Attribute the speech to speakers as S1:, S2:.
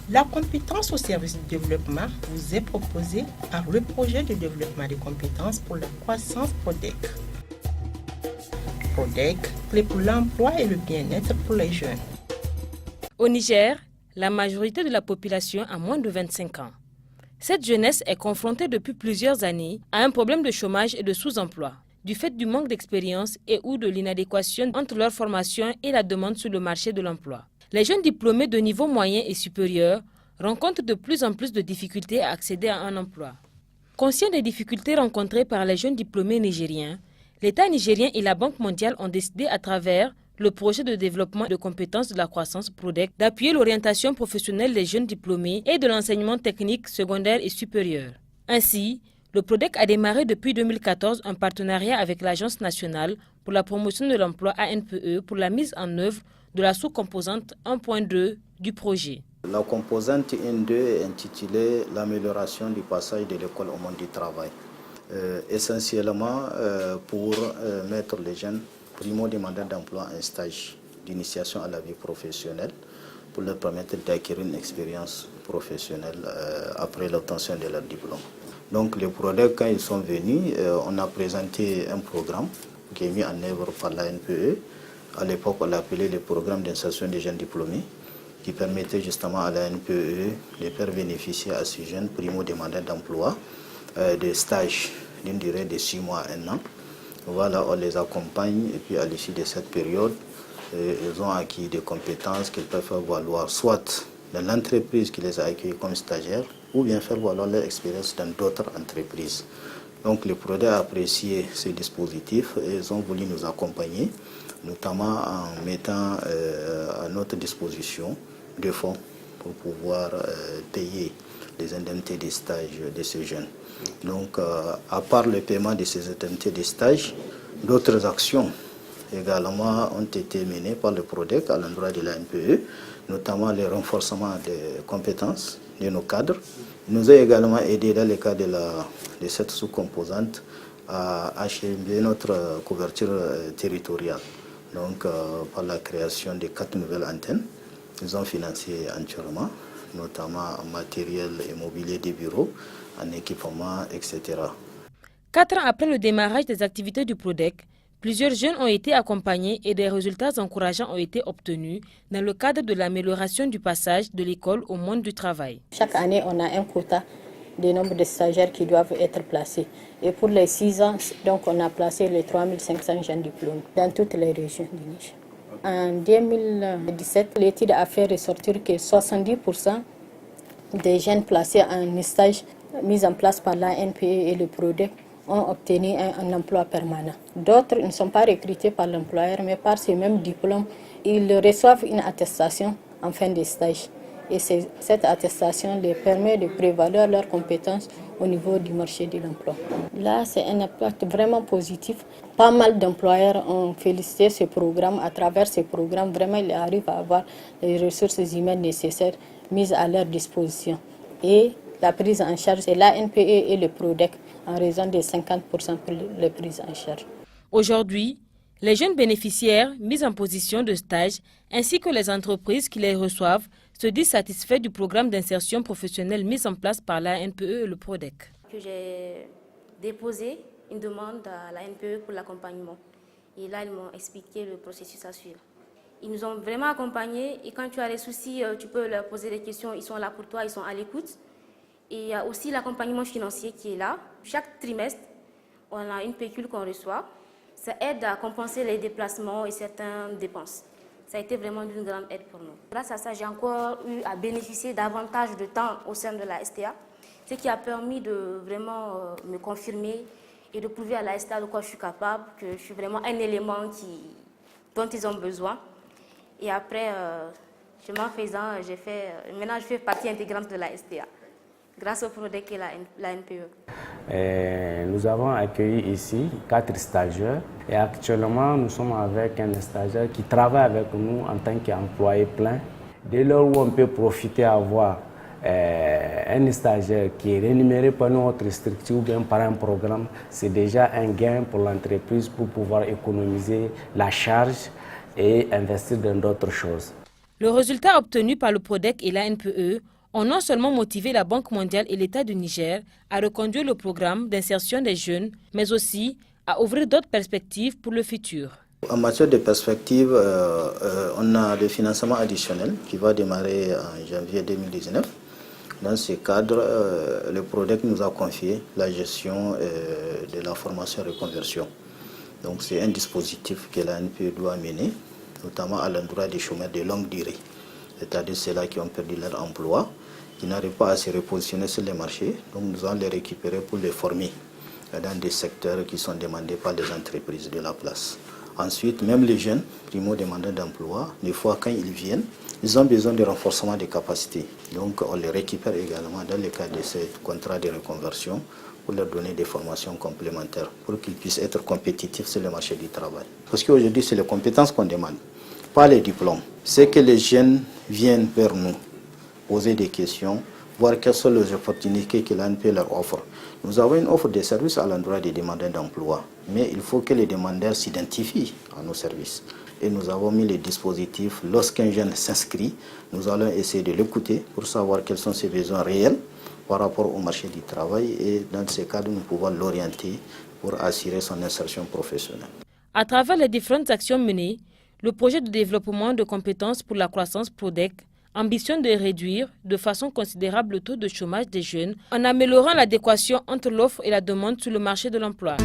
S1: La compétence au service du développement vous est proposée par le projet de développement des compétences pour la croissance PRODEC. PRODEC, clé pour l'emploi et le bien-être pour les jeunes.
S2: Au Niger, la majorité de la population a moins de 25 ans. Cette jeunesse est confrontée depuis plusieurs années à un problème de chômage et de sous-emploi, du fait du manque d'expérience et ou de l'inadéquation entre leur formation et la demande sur le marché de l'emploi. Les jeunes diplômés de niveau moyen et supérieur rencontrent de plus en plus de difficultés à accéder à un emploi. Conscient des difficultés rencontrées par les jeunes diplômés nigériens, l'État nigérien et la Banque mondiale ont décidé à travers le projet de développement de compétences de la croissance PRODEC d'appuyer l'orientation professionnelle des jeunes diplômés et de l'enseignement technique secondaire et supérieur. Ainsi, le PRODEC a démarré depuis 2014 un partenariat avec l'Agence nationale pour la promotion de l'emploi ANPE pour la mise en œuvre de la sous-composante 1.2 du projet.
S3: La composante 1.2 est intitulée « L'amélioration du passage de l'école au monde du travail ». Essentiellement pour mettre les jeunes primo-demandeurs d'emploi en stage d'initiation à la vie professionnelle pour leur permettre d'acquérir une expérience professionnelle après l'obtention de leur diplôme. Donc les PRODEC, quand ils sont venus, on a présenté un programme qui est mis en œuvre par l'ANPE. À l'époque, on l'appelait le programme d'insertion des jeunes diplômés, qui permettait justement à l'ANPE de faire bénéficier à ces jeunes primo-demandeurs d'emploi de stages d'une durée de 6 mois à 1 an. Voilà, on les accompagne et puis à l'issue de cette période, ils ont acquis des compétences qu'ils peuvent faire valoir soit dans l'entreprise qui les a accueillis comme stagiaires ou bien faire valoir leur expérience dans d'autres entreprises. Donc les PRODEC a apprécié ces dispositifs et ils ont voulu nous accompagner, notamment en mettant à notre disposition des fonds pour pouvoir payer les indemnités de stage de ces jeunes. Donc, à part le paiement de ces indemnités de stage, d'autres actions également ont été menées par le PRODEC à l'endroit de l'ANPE, notamment le renforcement des compétences de nos cadres. Il nous a également aidé dans le cas de cette sous-composante à achever notre couverture territoriale. Donc, par la création de 4 nouvelles antennes, ils ont financé entièrement, notamment en matériel et mobilier des bureaux, en équipement, etc.
S2: 4 ans après le démarrage des activités du PRODEC, plusieurs jeunes ont été accompagnés et des résultats encourageants ont été obtenus dans le cadre de l'amélioration du passage de l'école au monde du travail.
S4: Chaque année, on a un quota de nombre de stagiaires qui doivent être placés. Et pour les 6 ans, donc, on a placé les 3500 jeunes diplômés dans toutes les régions du Niger. En 2017, l'étude a fait ressortir que 70% des jeunes placés en stage mis en place par l'ANPE et le PRODEC ont obtenu un emploi permanent. D'autres ne sont pas recrutés par l'employeur, mais par ces mêmes diplômes, ils reçoivent une attestation en fin de stage. Et cette attestation leur permet de prévaloir leurs compétences au niveau du marché de l'emploi. Là, c'est un impact vraiment positif. Pas mal d'employeurs ont félicité ce programme. À travers ce programme, vraiment, ils arrivent à avoir les ressources humaines nécessaires mises à leur disposition. Et la prise en charge, c'est l'ANPE et le PRODEC en raison de 50% pour la prise en charge.
S2: Aujourd'hui, les jeunes bénéficiaires mis en position de stage ainsi que les entreprises qui les reçoivent se disent satisfaits du programme d'insertion professionnelle mis en place par l'ANPE et le PRODEC.
S5: J'ai déposé une demande à l'ANPE pour l'accompagnement. Et là, ils m'ont expliqué le processus à suivre. Ils nous ont vraiment accompagnés et quand tu as des soucis, tu peux leur poser des questions. Ils sont là pour toi, ils sont à l'écoute. Et il y a aussi l'accompagnement financier qui est là. Chaque trimestre, on a une pécule qu'on reçoit. Ça aide à compenser les déplacements et certaines dépenses. Ça a été vraiment d'une grande aide pour nous. Grâce à ça, j'ai encore eu à bénéficier davantage de temps au sein de la STA, ce qui a permis de vraiment me confirmer et de prouver à la STA de quoi je suis capable, que je suis vraiment un élément dont ils ont besoin. Et après, chemin faisant, maintenant je fais partie intégrante de la STA, grâce au PRODEC et l'ANPE.
S6: Nous avons accueilli ici 4 stagiaires et actuellement nous sommes avec un stagiaire qui travaille avec nous en tant qu'employé plein. Dès lors où on peut profiter à avoir un stagiaire qui est rémunéré par notre structure ou bien par un programme, c'est déjà un gain pour l'entreprise pour pouvoir économiser la charge et investir dans d'autres choses.
S2: Le résultat obtenu par le PRODEC et l'ANPE ont non seulement motivé la Banque mondiale et l'État du Niger à reconduire le programme d'insertion des jeunes, mais aussi à ouvrir d'autres perspectives pour le futur.
S3: En matière de perspectives, on a le financement additionnel qui va démarrer en janvier 2019. Dans ce cadre, le PRODEC nous a confié la gestion de la formation et reconversion. Donc c'est un dispositif que l'ANPE doit mener, notamment à l'endroit des chômeurs de longue durée, c'est-à-dire ceux-là qui ont perdu leur emploi, qui n'arrivent pas à se repositionner sur les marchés. Donc nous allons les récupérer pour les former dans des secteurs qui sont demandés par les entreprises de la place. Ensuite, même les jeunes primo-demandeurs d'emploi, des fois quand ils viennent, ils ont besoin de renforcement des capacités. Donc on les récupère également dans le cadre de ces contrats de reconversion pour leur donner des formations complémentaires pour qu'ils puissent être compétitifs sur le marché du travail. Parce qu'aujourd'hui, c'est les compétences qu'on demande, pas les diplômes. C'est que les jeunes viennent vers nous poser des questions, voir quelles sont les opportunités que l'ANPE leur offre. Nous avons une offre de services à l'endroit des demandeurs d'emploi, mais il faut que les demandeurs s'identifient à nos services. Et nous avons mis les dispositifs, lorsqu'un jeune s'inscrit, nous allons essayer de l'écouter pour savoir quels sont ses besoins réels par rapport au marché du travail et dans ce cadre, nous pouvons l'orienter pour assurer son insertion professionnelle.
S2: À travers les différentes actions menées, le projet de développement de compétences pour la croissance PRODEC ambitionne de réduire de façon considérable le taux de chômage des jeunes en améliorant l'adéquation entre l'offre et la demande sur le marché de l'emploi.